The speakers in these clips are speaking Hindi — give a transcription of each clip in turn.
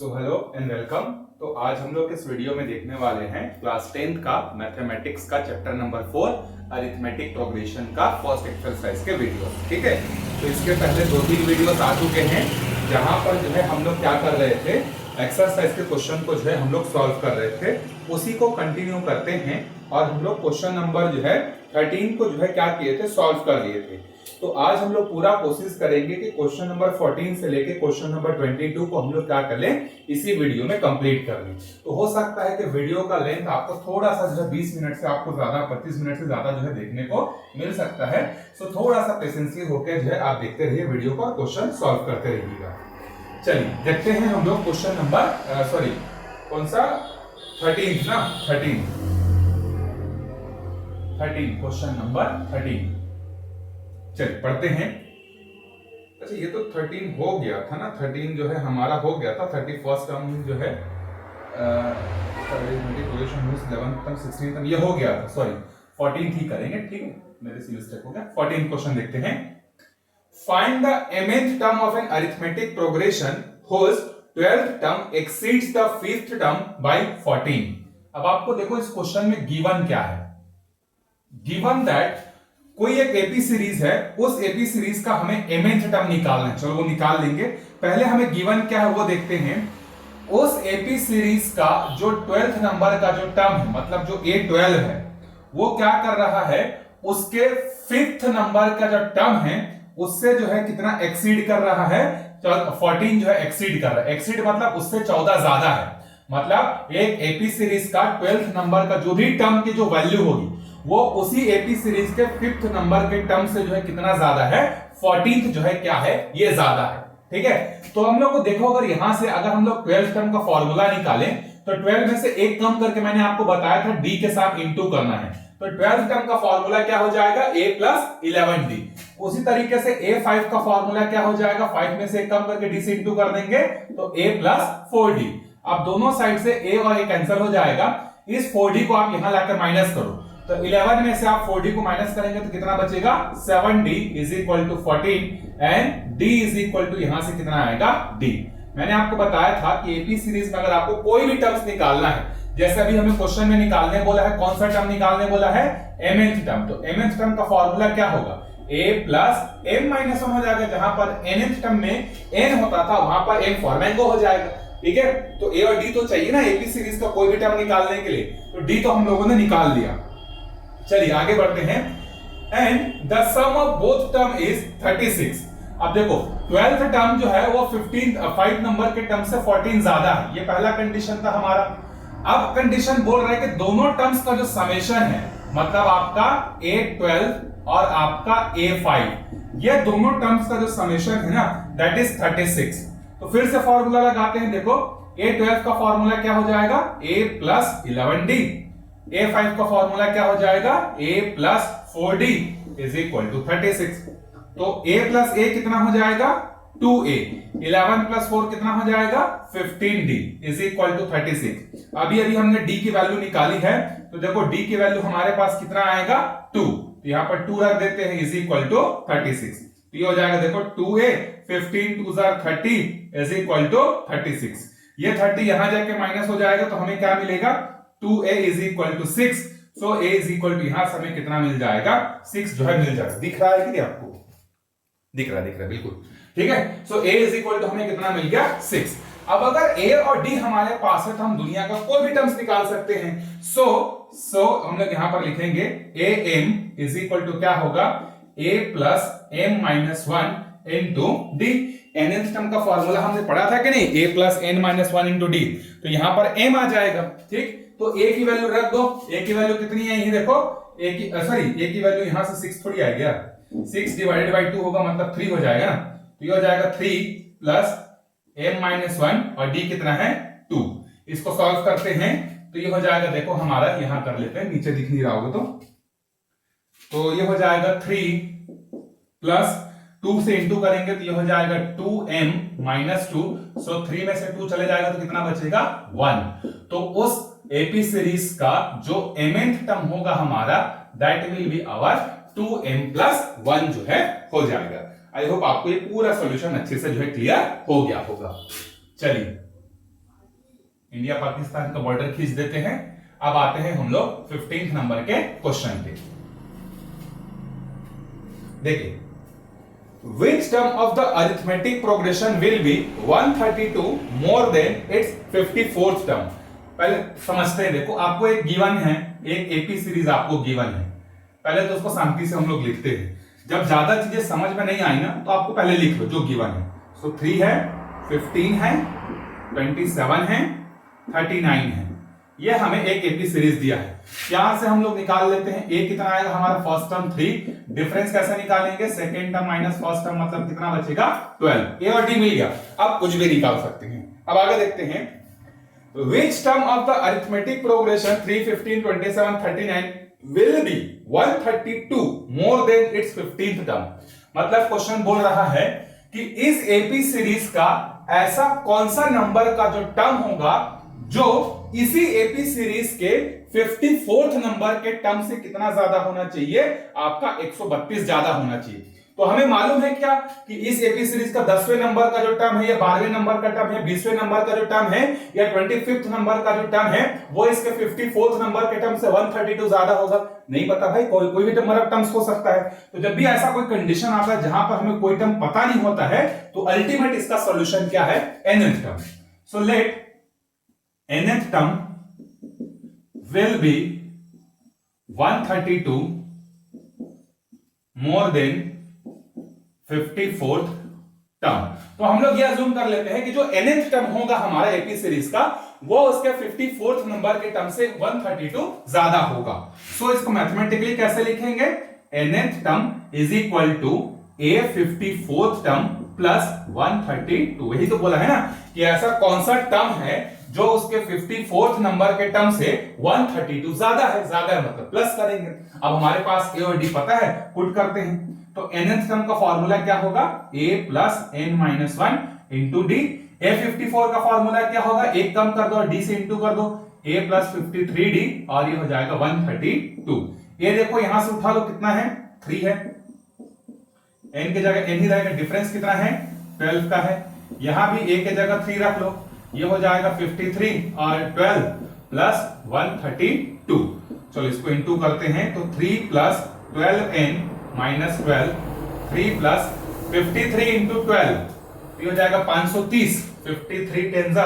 So hello and welcome. तो आज हम लोग इस वीडियो में देखने वाले हैं क्लास 10th का मैथमेटिक्स का चैप्टर नंबर 4 अरिथमेटिक प्रोग्रेशन का फर्स्ट एक्सरसाइज के वीडियो। ठीक है, तो इसके पहले 2-3 वीडियोस आ चुके हैं जहां पर जो है हम लोग क्या कर रहे थे, एक्सरसाइज के क्वेश्चन को जो है हम लोग सॉल्व कर रहे थे। उसी को कंटिन्यू करते हैं और हम लोग क्वेश्चन नंबर जो है 13 को जो है क्या किए थे, सॉल्व कर लिए थे। तो आज हम लोग पूरा कोशिश करेंगे कि क्वेश्चन नंबर 14 से लेके क्वेश्चन नंबर 22 को हम लोग क्या कर लें, इसी वीडियो में कंप्लीट कर लें। तो हो सकता है कि वीडियो का लेंथ आपको थोड़ा सा जो है 20 मिनट से आपको ज्यादा 25 मिनट से ज्यादा जो है देखने को मिल सकता है। सो थोड़ा सा पेशेंसली होकर जो है आप देखते रहिए वीडियो को और क्वेश्चन सॉल्व करते रहिएगा। चलिए देखते हैं हम लोग क्वेश्चन नंबर कौन सा 13 ना 13 क्वेश्चन नंबर 13। चलिए पढ़ते हैं। अच्छा ये तो 13 हो गया था ना, 13 जो है हमारा हो गया था। 31st टर्म जो है 11th टर्म 16th टर्म ये हो गया था, सॉरी 14th ही करेंगे। ठीक है, मेरे से मिस्टेक हो गया। 14 क्वेश्चन देखते हैं। Find the mth term of an arithmetic progression whose 12th term exceeds the 5th term by 14। अब आपको देखो इस क्वेश्चन में गिवन क्या है। गिवन दैट कोई एक एपी सीरीज है, उस एपी सीरीज का हमें mth टर्म निकालना है। चलो वो निकाल लेंगे, पहले हमें गिवन क्या है वो देखते हैं। उस एपी सीरीज का जो 12th नंबर का जो टर्म है, मतलब जो A12 है, वो क्या कर रहा है, उसके 5th नंबर का जो टर्म है उससे जो है कितना एक्सीड कर रहा है, 14 जो है एक्सीड कर रहा है। एक्सीड मतलब उससे 14 ज्यादा है। मतलब एक एपी सीरीज का 12th नंबर का जो भी टर्म की जो वैल्यू होगी वो उसी एपी सीरीज के 5th नंबर के टर्म से जो है कितना ज्यादा है, 14th जो है क्या है, ये ज्यादा है। ठीक है, तो हम लोग को देखो अगर यहां से अगर हम लोग 12th टर्म का फॉर्मूला निकालें तो 12 में से एक कम करके मैंने आपको बताया था डी के साथ इंटू करना है। तो 12th टर्म का फॉर्मूला क्या हो जाएगा, a प्लस 11d। उसी तरीके से a5 का फॉर्मूला क्या हो जाएगा, 5 में से एक कम करके d से इंटू कर देंगे तो a प्लस 4d। अब दोनों साइड से a और a कैंसिल हो जाएगा। इस 4d को आप यहां लाकर माइनस करो तो 11 में से आप 4d को माइनस करेंगे तो कितना बचेगा, 7d is equal to 14 and d is equal to यहां से कितना आएगा, d। मैंने आपको बताया था कि एपी सीरीज में अगर आपको कोई भी टर्म्स निकालना है, जैसे अभी हमें क्वेश्चन में निकालने बोला है, कौन सा टर्म निकालने बोला है, mth टर्म। तो mth टर्म का फॉर्मूला क्या होगा, a प्लस m माइनस 1 हो जाएगा। जहां पर nth टर्म में n होता था वहां पर m फॉर्मेंगो हो जाएगा। ठीक है, तो a और d तो चाहिए ना एपी सीरीज का कोई भी टर्म निकालने के लिए, तो d तो हम लोगों ने निकाल दिया। चलिए आगे बढ़ते हैं। And the sum of both term is 36। अब देखो 12th टर्म जो है वो 5 नंबर के टर्म से 14 ज्यादा है, ये पहला कंडीशन था हमारा। अब कंडीशन बोल रहा है कि दोनों टर्म्स का जो समेशन है, मतलब आपका A12 और आपका A5, ये दोनों टर्म्स का जो समेशन है ना, दैट इज 36। तो फिर से फॉर्मूला लगाते हैं। देखो A12 का फॉर्मूला क्या हो जाएगा, A प्लस 11d। A5 का फॉर्मूला क्या हो जाएगा, A plus 4d is equal to 36। तो A प्लस A कितना हो जाएगा, 2A। 11 प्लस 4 कितना हो जाएगा, 15d इज इक्वल टू 36। अभी हमने d की वैल्यू निकाली है, तो देखो d की वैल्यू हमारे पास कितना आएगा, 2। तो यहां पर 2 रख देते हैं इज इक्वल टू 36। तो ये हो जाएगा देखो 2A 15 2 30 इज इक्वल टू 36। ये 30 यहां जाके माइनस हो जाएगा तो हमें क्या मिलेगा, 2A is equal to 6। So A is equal to यहां से हमें कितना मिल जाएगा, 6 जो है मिल जाएगा। दिख रहा है कि नहीं आपको, दिख रहा है बिल्कुल। ठीक है, सो A इज इक्वल टू हमें कितना मिल गया, 6। अब अगर A और D हमारे पास है तो हम दुनिया का कोई भी टर्म्स निकाल सकते हैं। सो हम लोग यहां पर लिखेंगे AM इज इक्वल टू क्या होगा, A plus M minus 1 into D। nth term का फॉर्मूला हमने पढ़ा था कि नहीं, A plus n minus 1 into D। तो यहां पर M आ जाएगा। ठीक, तो A की वैल्यू रख दो। A की वैल्यू कितनी है, ये देखो A की वैल्यू यहां से 6 थोड़ी आएगी यार, 6 डिवाइडेड बाई 2 होगा मतलब 3 हो जाएगा ना। तो ये हो जाएगा 3 प्लस m माइनस 1 और d कितना है, 2। इसको सॉल्व करते हैं तो ये हो जाएगा, देखो हमारा यहां कर लेते हैं, नीचे दिख नहीं रहा होगा तो ये हो जाएगा 3 प्लस 2 से इंटू करेंगे तो ये हो जाएगा 2m माइनस 2। सो 3 में से 2 चले जाएगा तो कितना बचेगा, 1। तो उस एपी सीरीज का जो mth टर्म होगा हमारा, that will be our 2m plus 1 जो है हो जाएगा। आई होप आपको ये पूरा सॉल्यूशन अच्छे से जो है क्लियर हो गया होगा। चलिए इंडिया पाकिस्तान का बॉर्डर खींच देते हैं। अब आते हैं हम लोग 15 नंबर के क्वेश्चन पे। देखिए, which term of the arithmetic progression will be 132 more than its 54th term? पहले समझते हैं। देखो, आपको एक गिवन है, एक एपी सीरीज आपको गिवन है। पहले तो उसको शांति से हम लोग लिखते हैं। जब ज्यादा चीजें समझ में नहीं आई ना, तो आपको पहले लिख लो जो गिवन है। सो 3 है, 15 है, 27 है, 39 है। ये हमें एक एपी सीरीज दिया है। यहां से हम लोग निकाल लेते हैं। ए कितना आएगा हमारा, फर्स्ट टर्म 3, डिफरेंस कैसे निकालेंगे, second term minus first term, मतलब कितना बचेगा 12। ए और डी मिल गया। अब कुछ भी निकाल सकते हैं। अब आगे देखते हैं, which term of the arithmetic progression 3, 15, 27, 39 will be 132 more than its 15th term? मतलब क्वेश्चन बोल रहा है कि इस एपी सीरीज का ऐसा कौन सा नंबर का जो टर्म होगा जो इसी एपी सीरीज के 54th नंबर के टर्म से कितना ज्यादा होना चाहिए, आपका 132 ज्यादा होना चाहिए। तो हमें मालूम है क्या कि इस एपी सीरीज का 10वें नंबर का जो टर्म है, या 12वें नंबर का टर्म है, 20वें नंबर का जो टर्म है, या 25th नंबर का जो टर्म है, वो इसके 54th नंबर के टर्म से 132 ज्यादा होगा। नहीं पता भाई, कोई भी नंबर ऑफ टर्म्स हो सकता है। तो जब भी ऐसा कोई कंडीशन आता है जहां पर हमें कोई टर्म पता नहीं होता है, तो अल्टीमेट इसका सॉल्यूशन क्या है, nth term. So let nth term will be 132 more than 54th term। तो हम लोग ये अज्यूम कर लेते हैं कि जो nth टर्म होगा हमारा एपी सीरीज का, वो उसके 54th नंबर के टर्म से 132 ज्यादा होगा। सो इसको मैथमेटिकली कैसे लिखेंगे, nth term is equal to a 54th term plus 132। यही तो बोला है ना कि ऐसा कौन सा टर्म है जो उसके 54th नंबर के टर्म से 132 ज्यादा है। ज्यादा है मतलब प्लस करेंगे। अब हमारे पास ए और डी पता है, पुट करते हैं। तो nth टर्म का फॉर्मूला क्या होगा, a plus n minus 1 into d. A 54 का फॉर्मूला क्या होगा, एक कम कर दो, डी से इंटू कर दो, a प्लस 53d, और ये हो जाएगा 132। ये देखो यहां से उठा लो, कितना है, 3 है। n की जगह n ही रहेगा, डिफरेंस कितना है, 12 का है। यहां भी a की जगह 3 रख लो, ये हो जाएगा 53 और 12 प्लस 132। चलो इसको इंटू करते हैं। तो 3 plus 12n minus 12, 3 plus 53 into 12, ये हो जाएगा 530। 53 10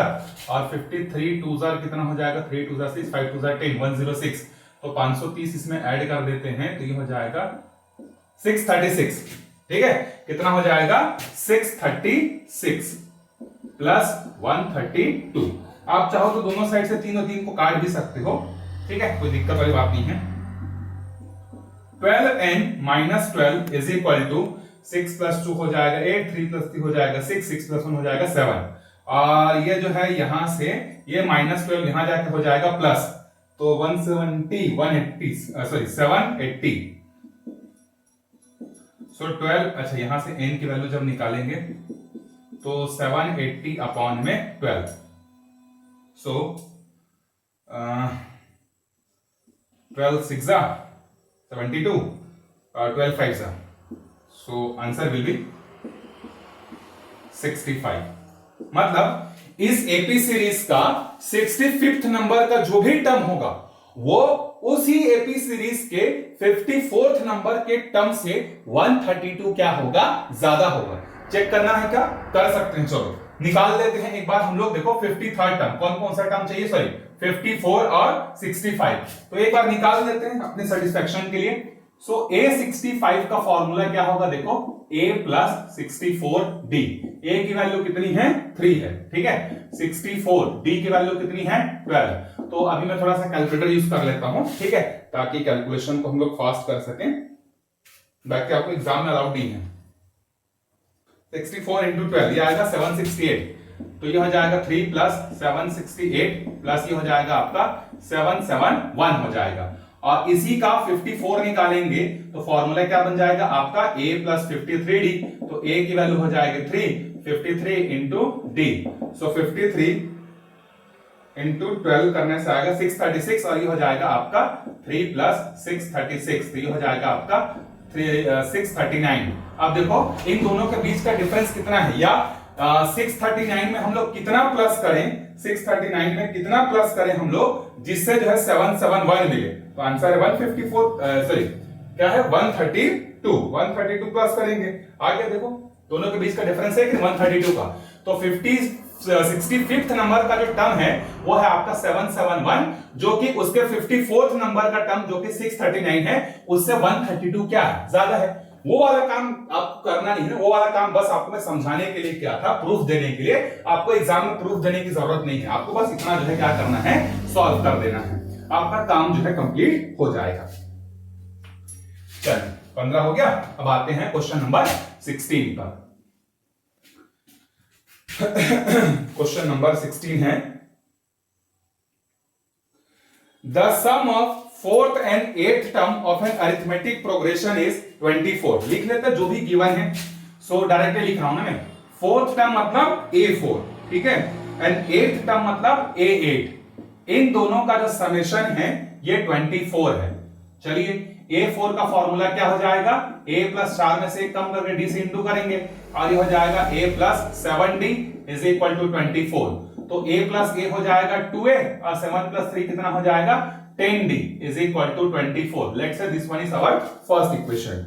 और 53 2 कितना हो जाएगा, 3 2 6, 5 2 10, 106। तो 530 इसमें ऐड कर देते हैं, तो ये हो जाएगा 636। ठीक है, कितना हो जाएगा, 636 प्लस 132। आप चाहो तो दोनों साइड से 3 और 3 को काट भी सकते हो। ठीक है, कोई दिक्कत वाली बात नहीं है। 12n minus 12 is equal to 6 plus 2 हो जाएगा 8, 3 प्लस 3 हो जाएगा 6, 6 प्लस 1 हो जाएगा 7। और ये जो है यहां से ये माइनस 12 यहां जाके हो जाएगा प्लस, तो 780। सो 12, अच्छा यहां से n की वैल्यू जब निकालेंगे तो 780 अपॉन में 12। सो 12 6 72 और 12 5 सो आंसर विल बी 65। मतलब इस एपी सीरीज का 65th नंबर का जो भी टर्म होगा वो उसी एपी सीरीज के 54th नंबर के टर्म से 132 क्या होगा, ज्यादा होगा। चेक करना है क्या, कर सकते हैं। चलो निकाल लेते हैं एक बार हम लोग। देखो 53rd टर्म, कौन कौन सा टर्म चाहिए, सॉरी 54 और 65। तो एक बार निकाल लेते हैं अपने सेटिस्फेक्शन के लिए। सो a65 का फॉर्मूला क्या होगा, देखो a प्लस 64d। a की वैल्यू कितनी है, 3 है। ठीक है, 64, d की वैल्यू कितनी है, 12। तो अभी मैं थोड़ा सा कैलकुलेटर यूज कर लेता हूं, ठीक है, ताकि कैलकुलेशन को हम लोग फास्ट कर सकें। बाकी आपको एग्जाम में अलाउड नहीं है। 64 इंटू 12 ये आएगा 768। तो ये हो जाएगा 3 प्लस 768 प्लस ये हो जाएगा आपका 771 हो जाएगा। और इसी का 54 निकालेंगे तो फॉर्मूला क्या बन जाएगा आपका, a प्लस 53d। तो a की वैल्यू हो जाएगी 3, 53 इंटू d। सो 53 इंटू 12 करने से आएगा 636, और ये हो जाएगा आपका 3 प्लस 636, तो ये हो जाएगा आपका 639। अब देखो इन दोनों के बीच का डिफरेंस कितना है, या 639 में हम लोग कितना प्लस करें, 639 में कितना प्लस करें हम लोग जिससे जो है 771 मिले, तो आंसर है 154, सॉरी क्या है 132 प्लस करेंगे। आगे देखो दोनों के बीच का डिफरेंस है कि 132 का, तो 65th नंबर का जो टर्म है वो है आपका 771, जो कि उसके 54th नंबर का टर्म जो कि 639 है उससे 132 क्या है ज्यादा है। वो वाला काम आपको करना नहीं है, वो वाला काम बस आपको मैं समझाने के लिए किया था, प्रूफ देने के लिए। आपको एग्जाम में प्रूफ देने की जरूरत नहीं है, आपको बस इतना जो है क्या करना है, सॉल्व कर देना है, आपका काम जो है कंप्लीट हो जाएगा। चलिए 15 हो गया, अब आते हैं क्वेश्चन नंबर 16 पर। क्वेश्चन नंबर 16 है, the sum of fourth and eighth term of an arithmetic progression is 24। लिख लेते हैं जो भी गिवन है, सो डायरेक्टली लिख रहा हूं ना मैं। फोर्थ टर्म मतलब A4, ठीक है, एंड एट्थ टर्म मतलब A8। इन दोनों का जो समेशन है ये 24 है। चलिए A4 का फॉर्मूला क्या हो जाएगा, A प्लस 4 में से एक कम करके D से इंटू करेंगे और ये हो जाएगा A plus 7D is equal to 24। तो A प्लस A हो जाएगा 2A और 7 प्लस 3 कितना हो जाएगा 10D is equal to 24। Let's say this one is our first equation.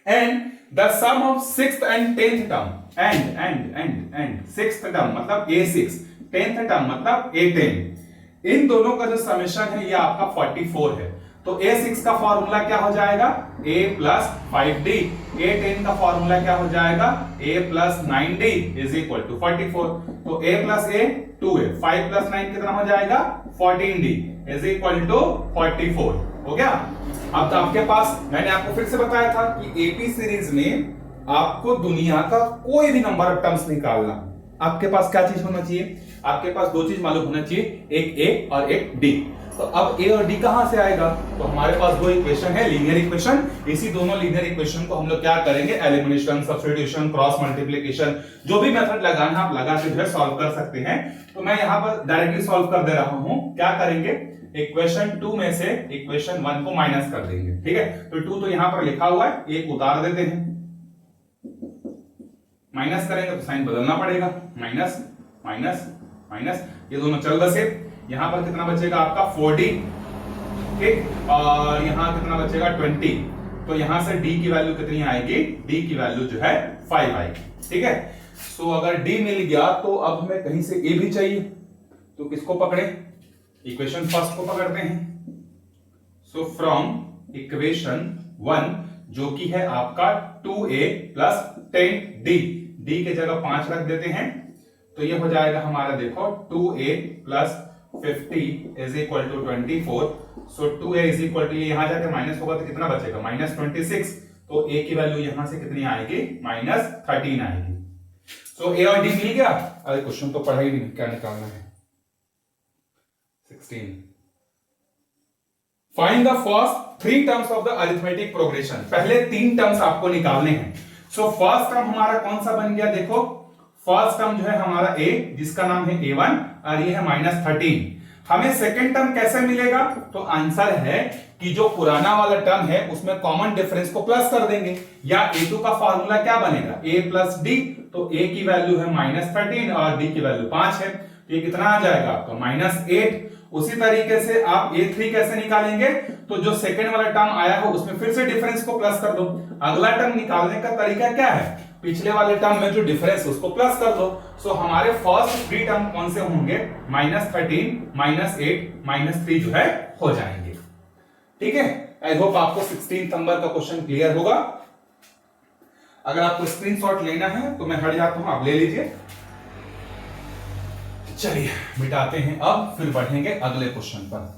And the sum of sixth and tenth term and sixth term मतलब A6, टेंथ टर्म मतलब A10, इन दोनों का जो समेशन है ये आपका 44 है। तो A6 का फॉर्मूला क्या हो जाएगा A प्लस 5D, A10 का फॉर्मूला क्या हो जाएगा A plus 9D is equal to 44। तो A plus A 2A, 5 plus 9 कितना हो जाएगा 14D इज इक्वल टू 44। हो गया। अब तो आपके पास, मैंने आपको फिर से बताया था कि एपी सीरीज में आपको दुनिया का कोई भी नंबर ऑफ टर्म्स निकालना, आपके पास क्या चीज होना चाहिए, आपके पास दो चीज मालूम होना चाहिए, एक ए और एक डी। तो अब ए और डी कहां से आएगा, तो हमारे पास दो इक्वेशन है, लीनियर इक्वेशन। इसी दोनों लीनियर इक्वेशन को हम लोग क्या करेंगे, एलिमिनेशन, सब्स्टिट्यूशन, क्रॉस मल्टीप्लिकेशन, जो भी मेथड लगाना आप लगा के जो है सॉल्व कर सकते हैं। तो मैं यहां पर डायरेक्टली सॉल्व कर दे रहा हूं। क्या करेंगे, इक्वेशन 2 में से इक्वेशन 1 को माइनस कर देंगे, ठीक है। तो 2 तो यहां पर लिखा हुआ है, एक उतार देते हैं, माइनस करेंगे तो साइन बदलना पड़ेगा, माइनस माइनस माइनस, ये दोनों चल बसे। यहां पर कितना बचेगा आपका 4D, ठीक, और यहां कितना बचेगा 20। तो यहां से D की वैल्यू कितनी आएगी, D की वैल्यू जो है 5 आएगी, ठीक है। सो अगर D मिल गया तो अब हमें कहीं से A भी चाहिए, तो किसको पकड़े, इक्वेशन फर्स्ट को पकड़ते हैं। सो फ्रॉम इक्वेशन 1 जो कि है आपका 2A प्लस 10D, D के जगह 5 रख देते हैं, तो ये हो जाएगा हमारा देखो 2A plus 50 is equal to 24। So 2A is equal to, यहां जाके माइनस होगा तो कितना बचेगा माइनस 26। तो A की वैल्यू यहां से कितनी आएगी माइनस 13 आएगी। सो A और D मिल गया। अरे क्वेश्चन तो पढ़ा ही नहीं, क्या निकालना है। 16 find the first 3 terms of the arithmetic progression. पहले 3 टर्म्स आपको निकालने हैं। सो फर्स्ट टर्म हमारा कौन सा बन गया, देखो फर्स्ट टर्म जो है हमारा A, जिसका नाम है A1 और ये है माइनस 13। हमें सेकेंड टर्म कैसे मिलेगा, तो आंसर है कि जो पुराना वाला टर्म है उसमें कॉमन डिफरेंस को प्लस कर देंगे, या A2 का फॉर्मूला क्या बनेगा A प्लस D। तो A की वैल्यू है माइनस 13 और D की वैल्यू 5 है, तो ये कितना आ जाएगा आपका माइनस 8। उसी तरीके से आप A3 कैसे निकालेंगे, तो जो सेकेंड वाला टर्म आया हो उसमें फिर से डिफरेंस को प्लस कर दो। अगला टर्म निकालने का तरीका क्या है, पिछले वाले टर्म में जो डिफरेंस उसको प्लस कर दो। सो हमारे फर्स्ट 3 टर्म कौन से होंगे, माइनस 13, माइनस 8, माइनस 3 जो है हो जाएंगे, ठीक है। आई होप आपको 16 नंबर का क्वेश्चन क्लियर होगा। अगर आपको स्क्रीनशॉट लेना है तो मैं हट जाता हूं, आप ले लीजिए। चलिए मिटाते हैं, अब फिर बढ़ेंगे अगले क्वेश्चन पर।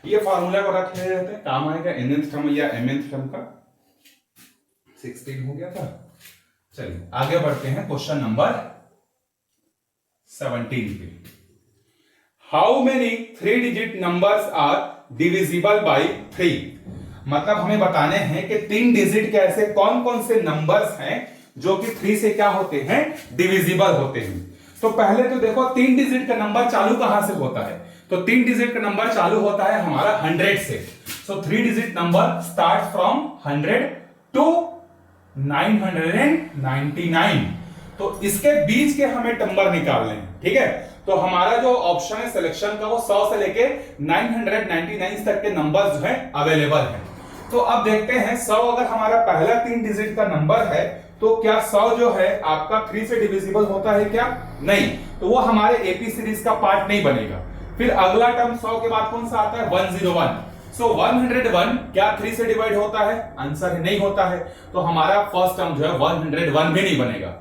ये फार्मूला को रख ले रहते हैं, काम आएगा nth टर्म या mth टर्म का। 16 हो गया था। चलिए आगे बढ़ते हैं क्वेश्चन नंबर 17 पे। How many 3 digit numbers are divisible by 3? मतलब हमें बताने हैं कि 3 डिजिट के ऐसे कौन कौन से नंबर्स हैं जो कि 3 से क्या होते हैं, डिविजिबल होते हैं। तो पहले तो देखो 3 डिजिट का नंबर चालू कहां से होता है, तो 3 डिजिट का नंबर चालू होता है हमारा 100 से। So 3 digit number start from 100 to 999। तो इसके बीच के हमें नंबर निकालने हैं, ठीक है। तो हमारा जो ऑप्शन है सिलेक्शन का वो 100 से लेके 999 तक के नंबर जो है अवेलेबल है। तो अब देखते हैं 100 अगर हमारा पहला 3 डिजिट का नंबर है तो क्या 100 जो है आपका 3 से डिविजिबल होता है क्या? नहीं, तो वो हमारे एपी सीरीज का पार्ट नहीं बनेगा। फिर अगला टर्म 100 के बाद कौन सा आता है? 101। सो 101 क्या 3 से डिवाइड होता है? आंसर है नहीं होता है। तो हमारा फर्स्ट टर्म जो है 101 भी नहीं बनेगा।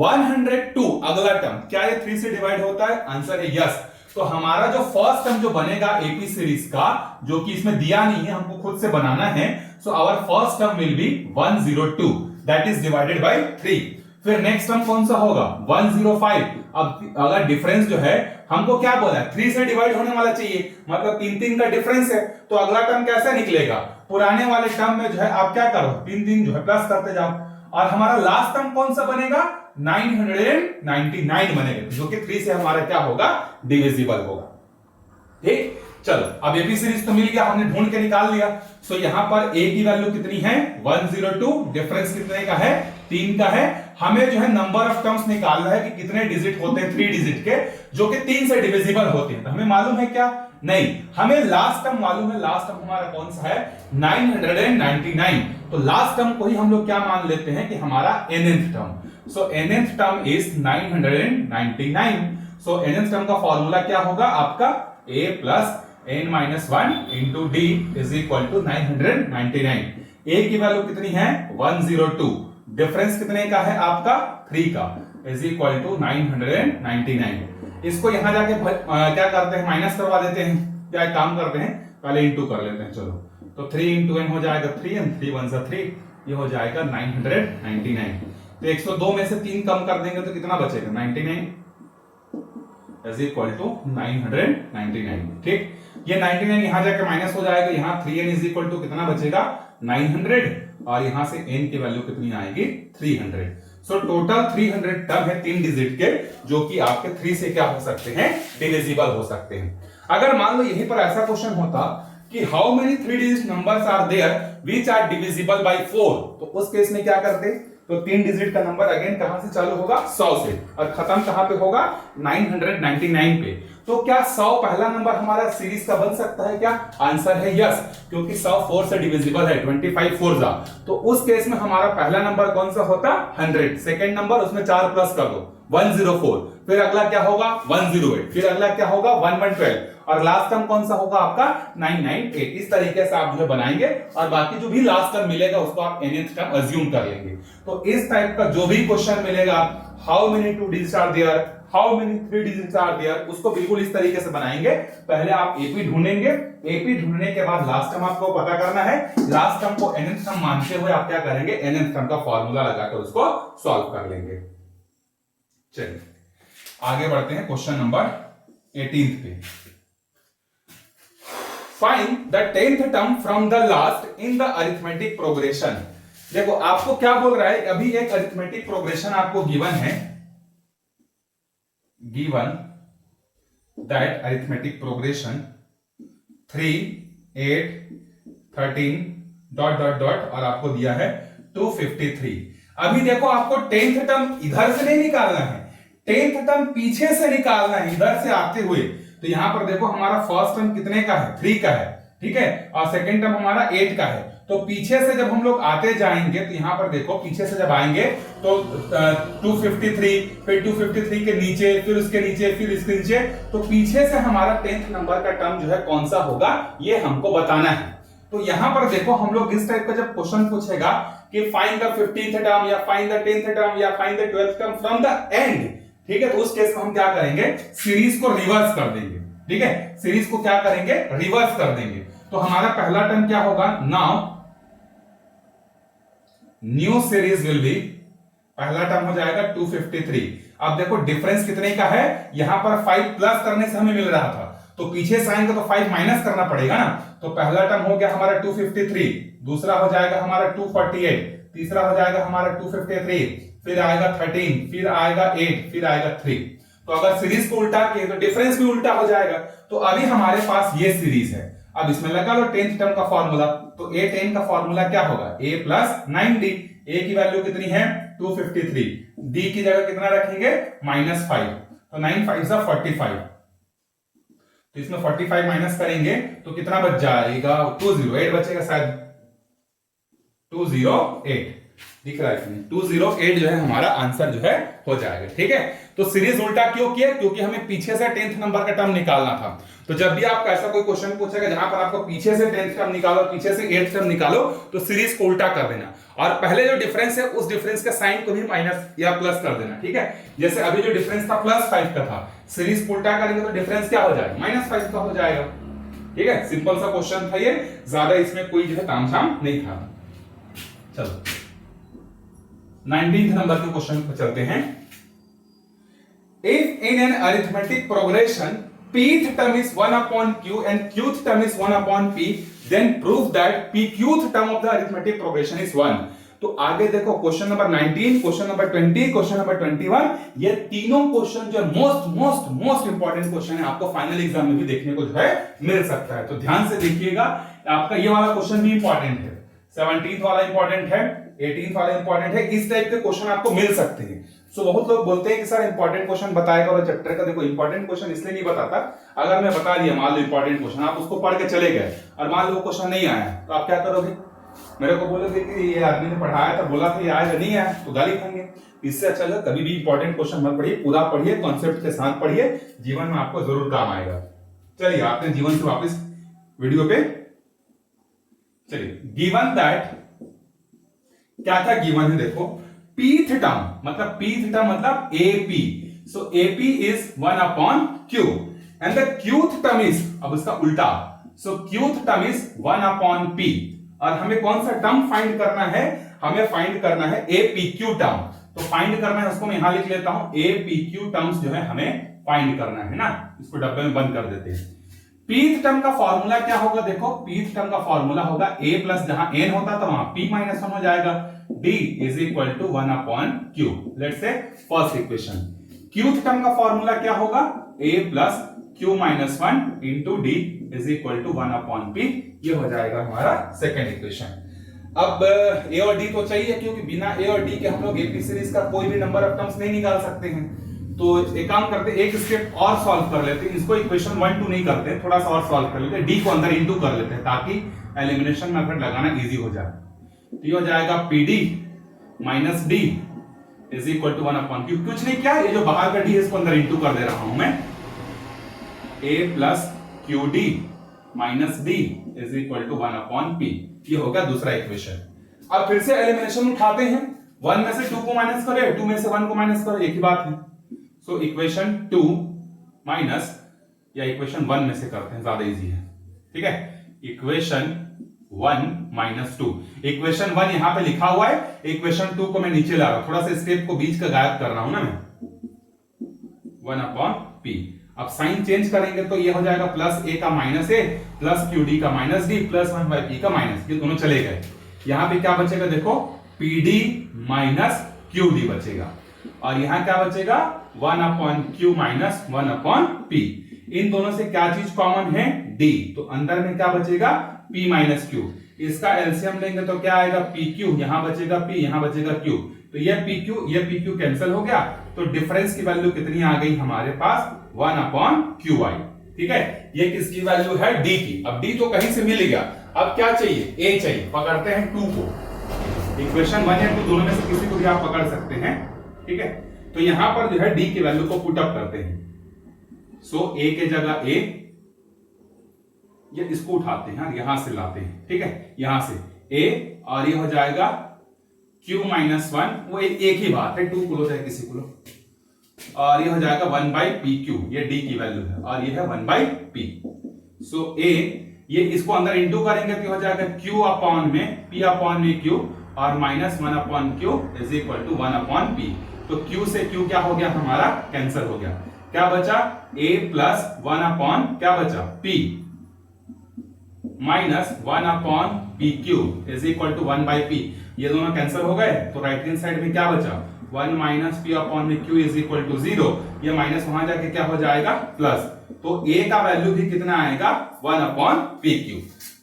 102 अगला टर्म क्या ये 3 से डिवाइड होता है? आंसर है यस। तो हमारा जो फर्स्ट टर्म जो बनेगा एपी सीरीज का, जो कि इसमें दिया नहीं है, हमको खुद से बनाना है। So our first term will be 102 that is divided by 3। फिर नेक्स्ट टर्म कौन सा होगा? 105। अब अगर डिफरेंस जो है हमको क्या बोला है? 3 से डिवाइड होने वाला चाहिए, मतलब 3 का डिफरेंस है। तो अगला टर्म कैसे निकलेगा? पुराने वाले टर्म में जो है आप क्या करो, 3 जो है प्लस करते जाओ, और हमारा लास्ट टर्म कौन सा बनेगा? 999 बनेगा, जो कि 3 से हमारा क्या होगा? डिविजिबल होगा। ठीक, चलो अब एपी सीरीज तो मिल गया, हमने ढूंढ के निकाल लिया। सो यहां पर ए की वैल्यू कितनी है? 102। डिफरेंस कितने का है? 3 का है। हमें जो है नंबर ऑफ टर्म्स निकालना है कि कितने डिजिट होते हैं 3 डिजिट के, जो कि 3 से डिविजिबल होते हैं। तो हमें मालूम है क्या? नहीं, हमें लास्ट टर्म मालूम है। लास्ट टर्म हमारा कौन सा है? 999। तो लास्ट टर्म को ही हम लोग क्या मान लेते हैं कि हमारा nth term. So nth term is 999। So nth term का फॉर्मूला क्या होगा आपका? a plus n minus 1 into d is equal to 999। a की वैल्यू कितनी है? 102। डिफरेंस कितने का है आपका? 3 का, इज इक्वल टू 999। इसको यहां जाके क्या करते हैं? माइनस करवा देते हैं। क्या एक काम करते हैं, पहले इंटू कर लेते हैं। चलो, तो 3 इंटू n हो जाएगा 3 and 3 1 3, ये हो जाएगा 999। तो 102 में से 3 कम कर देंगे तो कितना बचेगा? 99 इज इक्वल टू 999। ठीक, ये 99 यहां जाके माइनस हो जाएगा, यहां 3n इज इक्वल टू कितना बचेगा? 900, और यहां से n की वैल्यू कितनी आएगी? 300। सो टोटल 300 टर्म है 3 डिजिट के, जो कि आपके 3 से क्या हो सकते हैं? डिविजिबल हो सकते हैं। अगर मान लो यहीं पर ऐसा क्वेश्चन होता कि how many 3 digit numbers are there which are divisible by 4, तो उस केस में क्या करते? तो 3 डिजिट का नंबर अगेन कहां से चालू होगा? 100 से, और खत्म कहां पे होगा? 999 पे। तो क्या 100 पहला नंबर हमारा सीरीज का बन सकता है क्या? आंसर है यस, क्योंकि 100 4 से डिविजिबल है, 25 4 जा। तो उस केस में हमारा पहला नंबर कौन सा होता? 100। सेकंड नंबर उसमें 4 प्लस कर दो, 104। फिर अगला क्या होगा? 108। फिर अगला क्या होगा? 1112, और लास्ट टर्म कौन सा होगा आपका? 998। इस तरीके से आप जो है बनाएंगे, और बाकी जो भी लास्ट टर्म मिलेगा उसको आप nth टर्म अज्यूम कर लेंगे। तो इस टाइप का जो भी क्वेश्चन मिलेगा, how many 2 digits are there, how many 3 digits are there, उसको बिल्कुल इस तरीके से बनाएंगे। पहले आप एपी ढूंढेंगे, एपी ढूंढने के बाद लास्ट टर्म आपको पता करना है। लास्ट टर्म को nth टर्म मानते हुए आप क्या करेंगे? nth टर्म का फॉर्मूला लगाकर उसको सॉल्व कर लेंगे। चलिए आगे बढ़ते हैं क्वेश्चन नंबर 18 पे। Find the 10th term from the last in the arithmetic progression. देखो आपको क्या बोल रहा है, अभी एक अरिथमेटिक प्रोग्रेशन आपको गिवन है, given that arithmetic progression 3 8 13 dot dot dot, और आपको दिया है 253। अभी देखो आपको 10th टर्म इधर से नहीं निकालना है, 10th टर्म पीछे से निकालना है, इधर से आते हुए। तो यहां पर देखो हमारा फर्स्ट टर्म कितने का है? 3 का है, ठीक है, और सेकंड टर्म हमारा 8 का है। तो पीछे से जब हम लोग आते जाएंगे, तो यहां पर देखो पीछे से जब आएंगे तो 253, फिर 253 के नीचे, फिर उसके नीचे, फिर इसके नीचे, तो पीछे से हमारा 10th नंबर का टर्म जो है कौन सा होगा, ये हमको बताना है। तो यहां पर देखो हम लोग इस टाइप का जब क्वेश्चन पूछेगा कि फाइंड द 15th टर्म या फाइंड द 10th टर्म या find the 12th term from the end, ठीक है, तो उस केस में हम क्या करेंगे? सीरीज को रिवर्स कर देंगे। ठीक है, सीरीज को क्या करेंगे, रिवर्स कर देंगे। तो हमारा पहला टर्म क्या होगा, now new series will be, पहला टर्म हो जाएगा 253। अब देखो डिफरेंस कितने का है, यहां पर 5 प्लस करने से हमें मिल रहा था, तो पीछे साइन का तो 5 माइनस करना पड़ेगा ना। तो पहला टर्म हो गया हमारा 253, दूसरा हो जाएगा हमारा 248, तीसरा हो जाएगा हमारा 253, फिर आएगा 13, फिर आएगा 8, फिर आएगा 3। तो अगर सीरीज को उल्टा किए तो डिफरेंस भी उल्टा हो जाएगा। तो अभी हमारे पास ये सीरीज है। अब इसमें लगा लो 10th टर्म का फॉर्मूला, तो a10 का फॉर्मूला क्या होगा, a प्लस 9d। a की वैल्यू कितनी है 253, d की जगह कितना रखेंगे -5, तो 9 5 जा 45, तो इसमें 45 माइनस करेंगे तो कितना बच जाएगा, 208 बचेगा शायद, 208 दिख रहा है इसमें, 208 जो है हमारा आंसर जो है हो जाएगा। ठीक है, तो सीरीज उल्टा क्यों किया, क्योंकि हमें पीछे से 10th नंबर का टर्म निकालना था। तो जब भी आपका ऐसा कोई क्वेश्चन पूछेगा जहां पर आपको पीछे से 10th टर्म निकालो, पीछे से 8th टर्म निकालो, तो सीरीज को उल्टा कर देना, और पहले जो डिफरेंस है उस डिफरेंस के साइन को भी माइनस या प्लस कर देना। ठीक है, जैसे अभी जो डिफरेंस था +5 का था, सीरीज को उल्टा करेंगे तो डिफरेंस क्या हो जाएगा, -5 का हो जाएगा। ठीक है, सिंपल सा क्वेश्चन था ये, ज्यादा इसमें कोई जो है तामझाम नहीं था। चलो 19th नंबर के क्वेश्चन पर चलते हैं। If in an arithmetic progression pth term is 1 upon q and qth term is 1 upon p, then prove that pqth term of the arithmetic progression is 1। तो आगे देखो question number 19, question number 20, question number 21, ये तीनों क्वेश्चन जो मोस्ट इंपॉर्टेंट क्वेश्चन है, आपको फाइनल एग्जाम में भी देखने को जो है मिल सकता है। तो ध्यान से देखिएगा, आपका ये वाला क्वेश्चन भी इंपॉर्टेंट है, 17th वाला इंपॉर्टेंट है, 18th वाला इंपॉर्टेंट है, इस टाइप के क्वेश्चन आपको मिल सकते हैं। सो बहुत लोग बोलते हैं कि सर इंपॉर्टेंट क्वेश्चन बताएगा और चैप्टर का, देखो इंपॉर्टेंट क्वेश्चन इसलिए नहीं बताता, अगर मैं बता दिया मान लो इंपॉर्टेंट क्वेश्चन, आप उसको पढ़ के चले गए और मान लो क्वेश्चन नहीं आया, तो आप क्या करोगे, मेरे को बोलोगे कि ये आदमी ने पढ़ाया था, बोला था ये आएगा, नहीं आया, तो गाली खाएंगे। इससे अच्छा है कभी भी इंपॉर्टेंट क्वेश्चन मत पढ़िए, पूरा पढ़िए, कॉन्सेप्ट के साथ पढ़िए, जीवन में आपको जरूर काम आएगा। चलिए आपने जीवन से वापस वीडियो पे चलिए। गिवन दैट, क्या क्या गिवन है देखो, pth टर्म मतलब AP, so AP is 1 upon Q and the qth term is, अब इसका उल्टा, सो qth term is 1 upon P, और हमें कौन सा टर्म फाइंड करना है, हमें फाइंड करना है APQ टर्म। तो फाइंड करना है उसको मैं यहां लिख लेता हूं, APQ टर्म्स जो है हमें फाइंड करना है ना, इसको डब्बे में बंद कर देते हैं। pth टर्म का फॉर्मूला क्या होगा, देखो pth टर्म का फॉर्मूला होगा a प्लस, जहां n होता था वहां p माइनस 1 हो जाएगा, d is equal to 1 upon q। Let's say first equation. qth term का फॉर्मूला क्या होगा, a plus q minus 1 into d is equal to 1 upon p, ये हो जाएगा हमारा सेकेंड इक्वेशन। अब a और d तो चाहिए, क्योंकि बिना a और d के हम लोग AP सीरीज का कोई भी नंबर ऑफ टर्म्स नहीं निकाल सकते हैं। तो एक काम करते हैं, एक स्टेप और सॉल्व कर लेते हैं, इसको इक्वेशन 1 2 नहीं करते, थोड़ा सा और सॉल्व कर लेते हैं, d को अंदर इनटू कर लेते हैं ताकि एलिमिनेशन मेथड लगाना इजी हो जाए। तो ये हो जाएगा PD minus d is equal to 1 upon q, कुछ नहीं, क्या ये जो बाहर का d है इसको अंदर इनटू कर दे रहा हूं मैं, a plus qd minus d is equal to 1 upon p, ये हो गया दूसरा इक्वेशन। अब फिर से एलिमिनेशन उठाते हैं, 1 में से 2 को माइनस करो, 2 में से 1 को माइनस करो, एक ही बात है। सो इक्वेशन 2 माइनस, या इक्वेशन 1 में से करते हैं, ज्यादा इजी है। ठीक है, इक्वेशन 1 माइनस 2, इक्वेशन 1 यहां पे लिखा हुआ है, इक्वेशन 2 को मैं नीचे ला रहा हूं, थोड़ा सा स्टेप को बीच का गायब कर रहा हूं ना मैं, 1 अपॉन p। अब साइन चेंज करेंगे तो ये हो जाएगा प्लस a का माइनस a प्लस qd का minus d plus 1 by p का माइनस, ये दोनों चले गए। यहां पे क्या बचेगा देखो, pd माइनस qd बचेगा, और यहां क्या बचेगा 1 upon q minus 1 upon p। इन दोनों से क्या चीज कॉमन है, d, तो अंदर में क्या बचेगा p माइनस q, इसका एलसीएम लेंगे तो क्या आएगा pq, यहां बचेगा p, यहां बचेगा q, तो ये pq कैंसिल हो गया, तो डिफरेंस की वैल्यू कितनी आ गई हमारे पास 1 अपॉन qi। ठीक है, ये किसकी वैल्यू है, d की। अब d तो कहीं से मिल गया, अब क्या चाहिए, a चाहिए, पकड़ते हैं 2 को, इक्वेशन 1 या 2 दोनों में से किसी को भी आप पकड़ सकते हैं। ठीक है, तो यहां पर जो है d की वैल्यू को पुट अप करते हैं, सो a के जगह a, ये इसको उठाते हैं, यहां से लाते हैं। ठीक है, यहां से a, और ये हो जाएगा q माइनस 1, वो एक ही बात है, 2 को लो चाहे किसी को लो, और ये हो जाएगा 1/pq, ये d की वैल्यू है और ये है 1/p। सो a, ये इसको अंदर इंटू करेंगे तो हो जाएगा q अपॉन में p अपॉन में q और minus 1/q is equal to 1/p। तो q से q क्या हो गया हमारा, कैंसिल हो गया। क्या बचा, a प्लस 1/, क्या बचा p minus 1/pq is equal to 1/p। ये दोनों कैंसिल हो गए तो राइट हैंड साइड में क्या बचा, 1 माइनस p अपॉन में q इज इक्वल टू 0। ये माइनस वहां जाके क्या हो जाएगा, प्लस। तो a का वैल्यू भी कितना आएगा, 1/pq।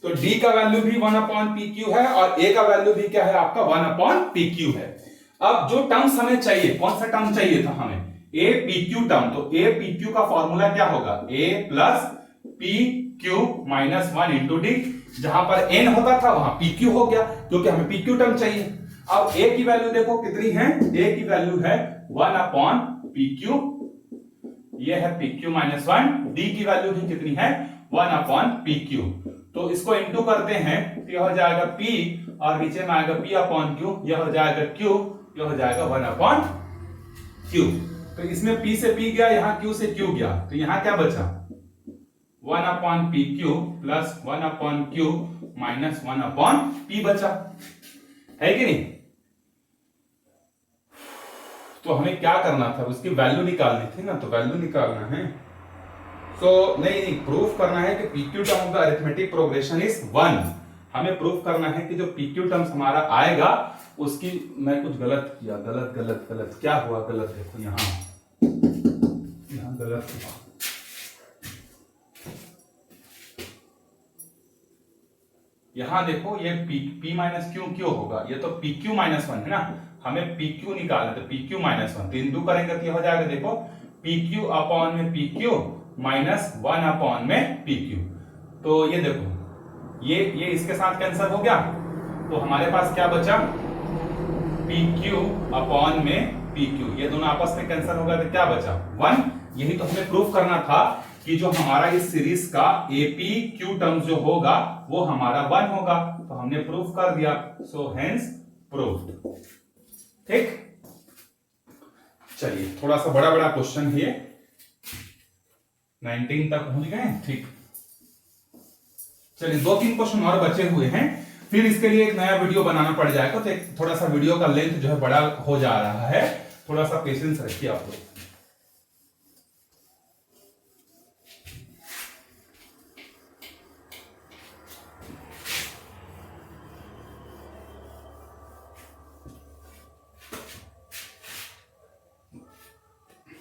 तो d का वैल्यू भी 1/pq है और a का वैल्यू भी क्या है आपका, 1/pq है। अब जो टर्म्स हमें चाहिए, कौन सा टर्म चाहिए था हमें, a pq टर्म। तो a pq का फॉर्मूला क्या होगा, a plus pq minus 1 into D. जहां पर n होता था वहां pq हो गया, क्योंकि हमें pq टर्म चाहिए। अब a की वैल्यू देखो कितनी है, a की वैल्यू है 1/pq, ये है pq माइनस 1। d की वैल्यू भी कितनी है, 1/pq। तो इसको इंटू करते हैं तो यह हो जाएगा p और नीचे में आएगा p अपॉन q, यह हो जाएगा q, यह हो जाएगा 1/q। तो इसमें p से p गया, यहां q से q गया, तो यहां क्या बचा, 1/pq plus 1/q minus 1/p बचा, है कि नहीं। तो हमें क्या करना था, उसकी वैल्यू निकालनी थी ना, तो वैल्यू निकालना है। नहीं, प्रूफ करना है कि PQ term of the arithmetic progression is 1। हमें प्रूफ करना है कि जो PQ टर्म्स हमारा आएगा उसकी, मैं कुछ गलत किया, गलत क्या हुआ, गलत देखो यहाँ गलत हुआ। यहां देखो ये p माइनस क्यू क्यों होगा, ये तो pq माइनस 1 है ना, हमें pq निकालना है, तो pq माइनस 1 तो इंटू करेंगे तो हो जाएगा, देखो pq अपॉन में pq माइनस 1 अपॉन में pq। तो ये देखो ये इसके साथ कैंसिल हो गया, तो हमारे पास क्या बचा, pq अपॉन में pq, ये दोनों आपस में कैंसिल हो गया तो क्या बचा, 1। यही तो हमें प्रूफ करना था कि जो हमारा इस सीरीज का APQ टर्म्स जो होगा वो हमारा 1 होगा, तो हमने प्रूफ कर दिया। So hence proved. ठीक, चलिए थोड़ा सा बड़ा बड़ा क्वेश्चन है, 19 तक पहुंच गए। ठीक, चलिए 2-3 क्वेश्चन और बचे हुए हैं, फिर इसके लिए एक नया वीडियो बनाना पड़ जाएगा, तो थोड़ा सा वीडियो का लेंथ जो है बड़ा हो जा रहा है, थोड़ा सा पेशेंस रखिए आप लोग।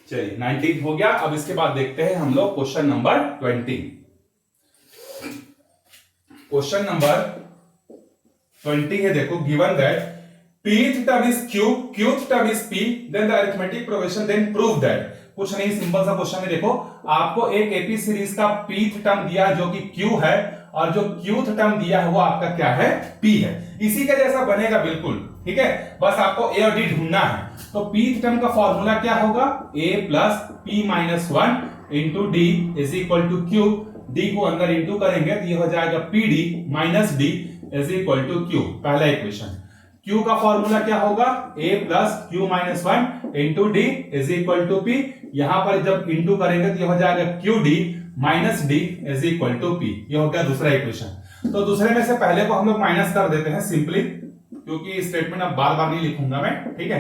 चलिए 19 हो गया। अब इसके बाद देखते हैं हम लोग क्वेश्चन नंबर 20। क्वेश्चन नंबर 20 है, देखो given that pth term is q, qth term is p, then the arithmetic progression, then prove that. कुछ नहीं, सिंपल सा क्वेश्चन है। देखो आपको एक एपी सीरीज का pth टर्म दिया है जो कि q है, और जो qth टर्म दिया है वो आपका क्या है, p है। इसी के जैसा बनेगा बिल्कुल, ठीक है, बस आपको a और d ढूंढना है। तो pth टर्म का फॉर्मूला क्या होगा, a plus p minus 1 into d is equal to q। d को अंदर इंटू करेंगे तो ये हो जाएगा pd minus d is equal to q। पहला इक्वेशन। q का फॉर्मूला क्या होगा, a plus q minus 1 into d is equal to p। यहां पर जब इंटू करेंगे तो ये हो जाएगा qd minus d is equal to p। ये हो गया दूसरा इक्वेशन। तो दूसरे में से पहले को हम लोग माइनस कर देते हैं सिंपली, क्योंकि स्टेटमेंट अब बार बार नहीं लिखूंगा मैं, ठीक है।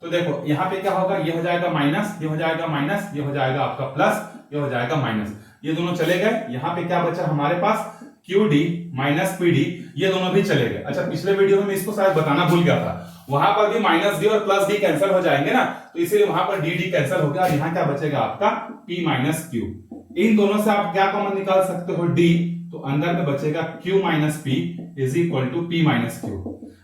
तो देखो यहाँ पे क्या होगा, ये हो जाएगा माइनस, ये हो जाएगा माइनस, ये हो जाएगा आपका प्लस, ये हो जाएगा माइनस, ये दोनों चले गए। यहाँ पे क्या बचा हमारे पास, QD माइनस PD, ये दोनों भी चले गए। अच्छा, पिछले वीडियो में मैं इसको शायद बताना भूल गया था, वहां पर भी माइनस डी और प्लस डी कैंसिल हो जाएंगे ना, तो इसीलिए वहां पर डी कैंसिल हो गया, और यहाँ क्या बचेगा आपका P माइनस Q। इन दोनों से आप क्या कॉमन निकाल सकते हो, D, तो अंदर में बचेगा Q minus P is equal to P minus Q।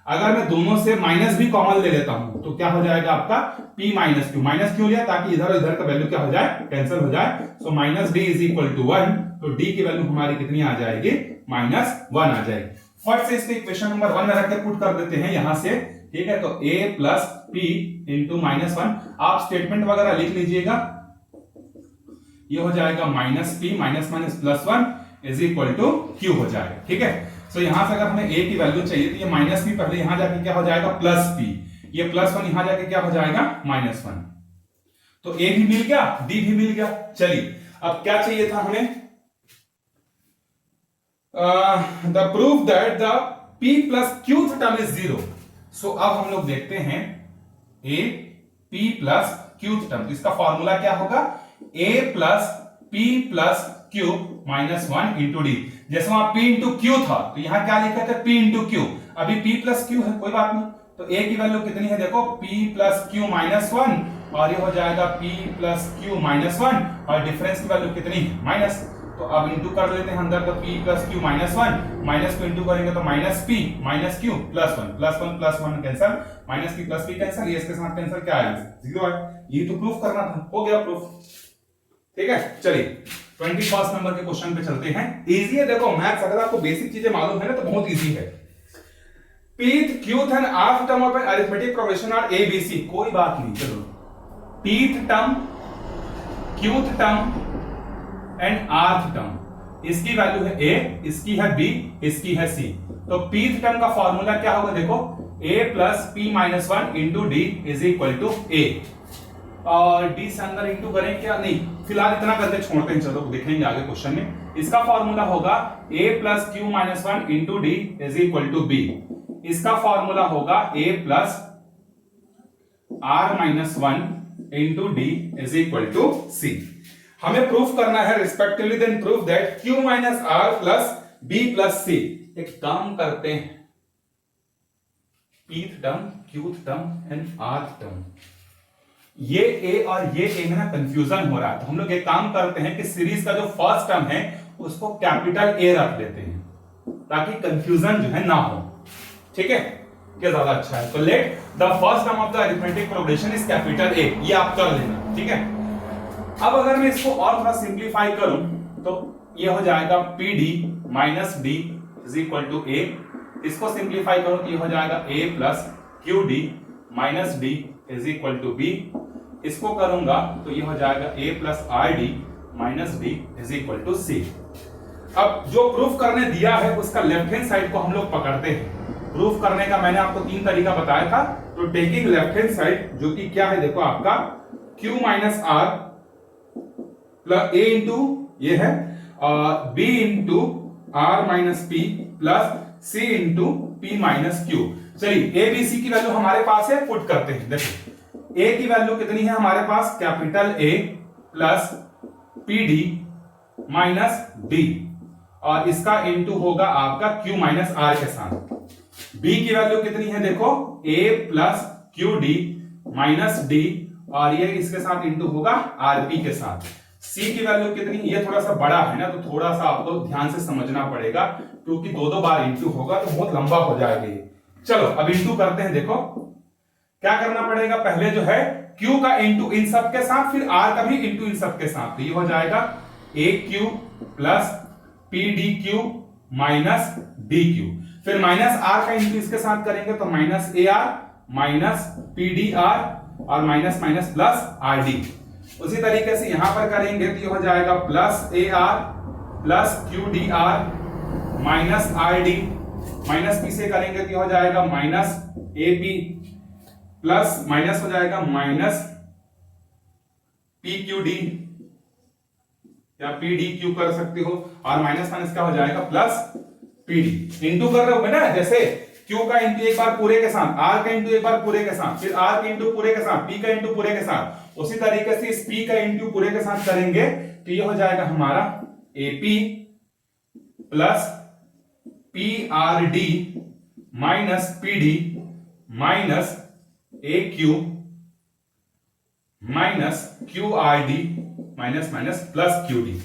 अगर मैं दोनों से माइनस भी कॉमन ले लेता हूं तो क्या हो जाएगा आपका P माइनस Q। माइनस क्यों लिया, ताकि इधर और इधर का वैल्यू क्या हो जाए, कैंसिल हो जाए। So minus d is equal to 1, तो डी की वैल्यू हमारी कितनी आ जाएगी, माइनस 1 आ जाएगी। फट से इसको इक्वेशन नंबर 1 में रख के पुट कर देते हैं यहां से, ठीक है। तो a plus p into minus 1, आप स्टेटमेंट वगैरह लिख लीजिएगा, ये हो जाएगा minus p minus minus plus 1 is equal to q हो जाएगा, ठीक है। सो यहां से अगर हमें a की वैल्यू चाहिए तो ये माइनस p पहले यहां जाके क्या हो जाएगा, प्लस p, ये प्लस 1 यहां जाके क्या हो जाएगा, माइनस 1। तो ए भी मिल गया, डी भी मिल गया। चलिए अब क्या चाहिए था हमें, the proof that the p plus qth term is zero. So अब हम लोग देखते हैं a p plus qth term, इसका फॉर्मूला क्या होगा, a plus p plus q minus 1 into d. जैसे वहां p इंटू क्यू था तो यहां क्या लिखा था, p इंटू क्यू, अभी p प्लस क्यू है, कोई बात नहीं। तो a की वैल्यू कितनी है, देखो p प्लस क्यू माइनस 1 और ये हो जाएगा p प्लस क्यू माइनस 1 और डिफरेंस की वैल्यू कितनी है, माइनस। तो अब इंटू कर लेते हैं अंदर, तो p plus q minus 1 minus को इंटू करेंगे तो minus p minus Q plus 1 plus 1 plus 1 cancel, minus p plus p cancel, ये इसके साथ कैंसिल, क्या आएगा, जीरो है। ये तो प्रूफ करना था, हो गया प्रूफ। ठीक है, चलिए 21 नंबर के क्वेश्चन पे चलते हैं। इजी है, देखो मैथ्स अगर आपको बेसिक चीजें मालूम है ना तो बहुत इजी है। pth qth and rth term of an arithmetic progression are a b c, कोई बात नहीं, चलो pth term, qth term and rth term, इसकी वैल्यू है a, इसकी है b, इसकी है c। तो pth टर्म का फॉर्मूला क्या होगा, देखो a plus p minus 1 into d is equal to a, और d से अंदर इंटू करें क्या, नहीं फिलहाल इतना करके छोड़ते हैं, चलो देखेंगे आगे क्वेश्चन में। इसका फॉर्मूला होगा a plus q minus 1 into d is equal to b, इसका फॉर्मूला होगा a plus r minus 1 into d is equal to c। हमें प्रूफ करना है respectively, then proof that q minus r plus b plus c। एक काम करते हैं, pth term, qth term and rth term, ये a और ये a में ना कंफ्यूजन हो रहा है, तो हम लोग एक काम करते हैं कि सीरीज का जो फर्स्ट टर्म है उसको कैपिटल A रख देते हैं ताकि कंफ्यूजन जो है ना हो। ठीक है, क्या ज्यादा अच्छा है। तो let the first term of the arithmetic progression is capital A, ये आप कर लेना। ठीक है, अब अगर मैं इसको और थोड़ा सिंप्लीफाई करूं तो ये हो जाएगा PD minus D is equal to A, इसको सिंप्लीफाई करो तो ये हो जाएगा A plus QD minus D is equal to B, इसको करूंगा तो ये हो जाएगा A plus RD minus D is equal to C। अब जो प्रूफ करने दिया है उसका लेफ्ट हैंड साइड को हम लोग पकड़ते हैं। प्रूफ करने का मैंने आपको 3 तरीका बताया था। तो टेकिंग लेफ्ट हैंड साइड जो कि क्या है, देखो आपका Q minus R plus A into ये है B into R minus P plus C into P minus Q। चलिए A B C की वैल्यू हमारे पास है, पुट करते हैं। देखो A की वैल्यू कितनी है हमारे पास, capital A plus PD minus D, और इसका इंटू होगा आपका Q माइनस R के साथ। B की वैल्यू कितनी है, देखो A plus QD minus D, और ये इसके साथ इंटू होगा RP के साथ। C की वैल्यू कितनी, ये थोड़ा सा बड़ा है ना तो थोड़ा सा आपको ध्यान से समझना पड़ेगा क्योंकि दो बार इंटू होगा तो बहुत लंबा हो जाएगा ये। चलो अब इंटू करते हैं। देखो क्या करना पड़ेगा, पहले जो है Q का इंटू इन सब के साथ, फिर R का भी इंटू इन सब के साथ, तो ये हो जाएगा AQ plus PDQ minus DQ, फिर माइनस R का इंटू इसके साथ करेंगे तो माइनस AR माइनस PDR और माइनस माइनस प्लस RD। उसी तरीके से यहां पर करेंगे तो ये हो जाएगा plus AR plus QDR minus RD, minus P से करेंगे तो ये हो जाएगा माइनस AP प्लस माइनस हो जाएगा माइनस PQD या PDQ कर सकते हो, और माइनस माइनस क्या हो जाएगा प्लस PD। इंटू कर रहे हो ना, जैसे Q का इंटू एक बार पूरे के साथ, R का इंटू एक बार पूरे के साथ, फिर R का इंटू पूरे के साथ, P का इंटू पूरे के साथ, उसी तरीके से इस P का इंटू पूरे के साथ करेंगे तो ये हो जाएगा हमारा AP plus PRD minus PD minus AQ minus QRD minus minus plus QD।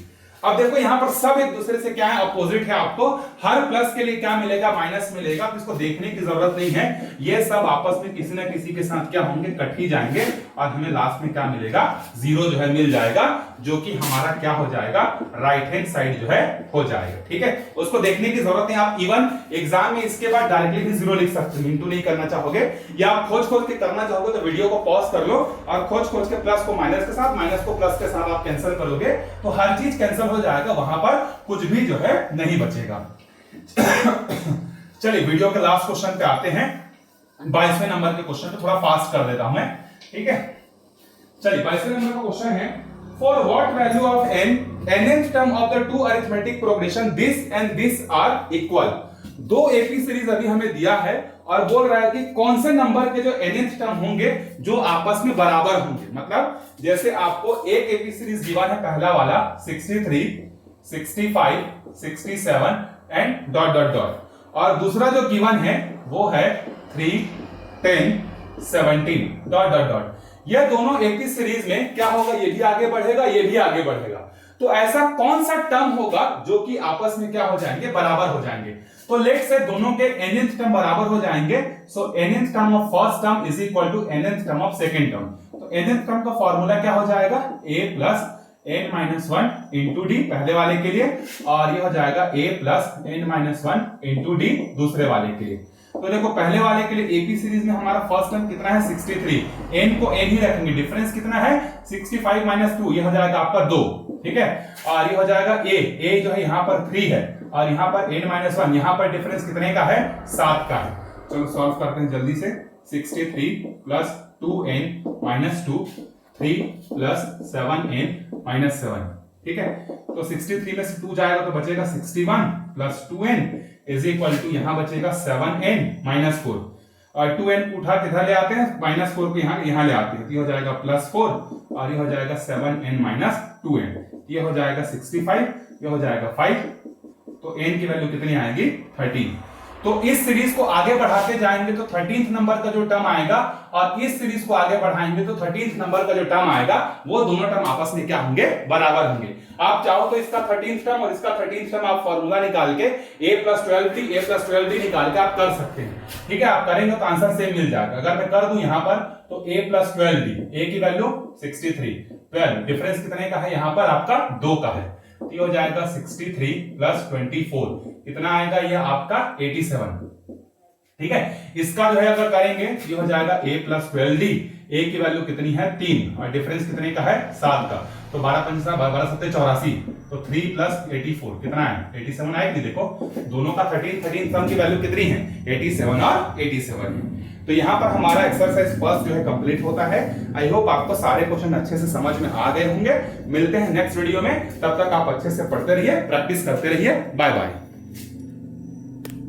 अब देखो यहां पर सब एक दूसरे से क्या है, अपोजिट है। आपको हर प्लस के लिए क्या मिलेगा, माइनस मिलेगा, तो इसको देखने की जरूरत नहीं है। ये सब आपस में किसी ना किसी के साथ क्या होंगे, कट ही जाएंगे, और हमें लास्ट में क्या मिलेगा, जीरो जो है मिल जाएगा, जो कि हमारा क्या हो जाएगा, राइट हैंड साइड जो है हो जाएगा। ठीक है, उसको देखने की जरूरत नहीं। आप इवन एग्जाम में इसके बाद डायरेक्टली भी जीरो लिख सकते हो, इंटू नहीं करना चाहोगे या आप खोज खोज के करना चाहोगे तो वीडियो को पॉज कर लो और खोज खोज के प्लस को माइनस के साथ, माइनस को प्लस के साथ आप कैंसिल करोगे तो हर चीज कैंसिल हो जाएगा, वहां पर कुछ भी जो है नहीं बचेगा। चलिए वीडियो के लास्ट क्वेश्चन पे आते हैं, 22वें नंबर के क्वेश्चन पे। थोड़ा फास्ट कर देता हूं मैं, ठीक है। चलिए 22वें नंबर का क्वेश्चन है, for what value of n nth term of the two arithmetic progression this and this are equal. दो एपी सीरीज अभी हमें दिया है और बोल रहा है कि कौन से नंबर के जो nth टर्म होंगे जो आपस में बराबर होंगे। मतलब जैसे आपको एक एपी सीरीज गिवन है, पहला वाला 63, 65, 67 एंड डॉट डॉट डॉट, और दूसरा जो गिवन है वो है 3, 10, 17 डॉट डॉट डॉट। यह दोनों एपी सीरीज में क्या होगा, ये भी आगे बढ़ेगा, ये भी आगे बढ़ेगा। तो ऐसा कौन सा टर्म होगा जो कि आपस में क्या हो जाएंगे, बराबर हो जाएंगे। तो लेट्स से दोनों के nth टर्म बराबर हो जाएंगे। So nth term of first term is equal to nth term of second term. तो nth टर्म का फॉर्मूला क्या हो जाएगा, a plus n minus 1 into d पहले वाले के लिए, और ये हो जाएगा a plus n minus 1 into d दूसरे वाले के लिए। तो देखो पहले वाले के लिए एपी सीरीज में हमारा फर्स्ट टर्म कितना है 63, n को n ही रखेंगे, डिफरेंस कितना है 65 माइनस 2, ये हो जाएगा आपका 2, ठीक है। और ये हो जाएगा a जो है यहाँ पर 3 है, और यहाँ पर n माइनस 1, यहाँ पर डिफरेंस कितने का है 7 का है। चलो सॉल्व करते हैं जल्दी से। 63 plus 2n minus 2, 3 plus 7n minus 7, ठीक है। तो 63 में से 2 जाएगा तो बचेगा 61 plus 2n is equal to यहाँ बचेगा 7n माइनस 4, और 2n उठा किधर ले आते हैं, माइनस 4 को यहाँ ले आते हैं, तो ये हो जाएगा प्लस 4, और ये हो जाएगा 7n माइनस 2n, ये हो जाएगा 65, ये हो जाएगा 5, तो n की वैल्यू कितनी आएगी 13। तो इस सीरीज को आगे बढ़ाते जाएंगे तो 13th नंबर का जो टर्म आएगा, और इस सीरीज को आगे बढ़ाएंगे तो 13th नंबर का जो टर्म आएगा वो दोनों टर्म आपस में क्या होंगे, बराबर होंगे। आप चाहो तो इसका 13th टर्म और इसका 13th टर्म आप फॉर्मूला निकाल के a plus 12d a plus 12d निकाल के आप कर सकते हैं, ठीक है। आप करेंगे तो आंसर सेम मिल जाएगा। अगर मैं कर दूं यहाँ पर तो a प्लस 12d, a की वैल्यू 63, 12 डिफरेंस कितने का है, यहाँ पर आपका 2 का है, तो ये हो जाएगा 63 प्लस 24, कितना आएगा ये आपका 87, ठीक है। इसका जो है अगर करेंगे ये हो जाएगा a प्लस 12d, a की वैल्यू कितनी है 3, और डिफरेंस कितने का है 7 का, तो 12 पंच 12 7 84, तो 3 प्लस 84 कितना है 87 आएगी। देखो दोनों का 13 सम की वैल्यू कितनी है 87 और 87 है। तो यहाँ पर हमारा एक्सरसाइज फर्स्ट जो है कंप्लीट होता है। आई होप आपको सारे क्वेश्चन अच्छे से समझ में आ गए होंगे। मिलते हैं नेक्स्ट वीडियो में, तब तक आप अच्छे से पढ़ते रहिए, प्रैक्टिस करते रहिए। Bye bye.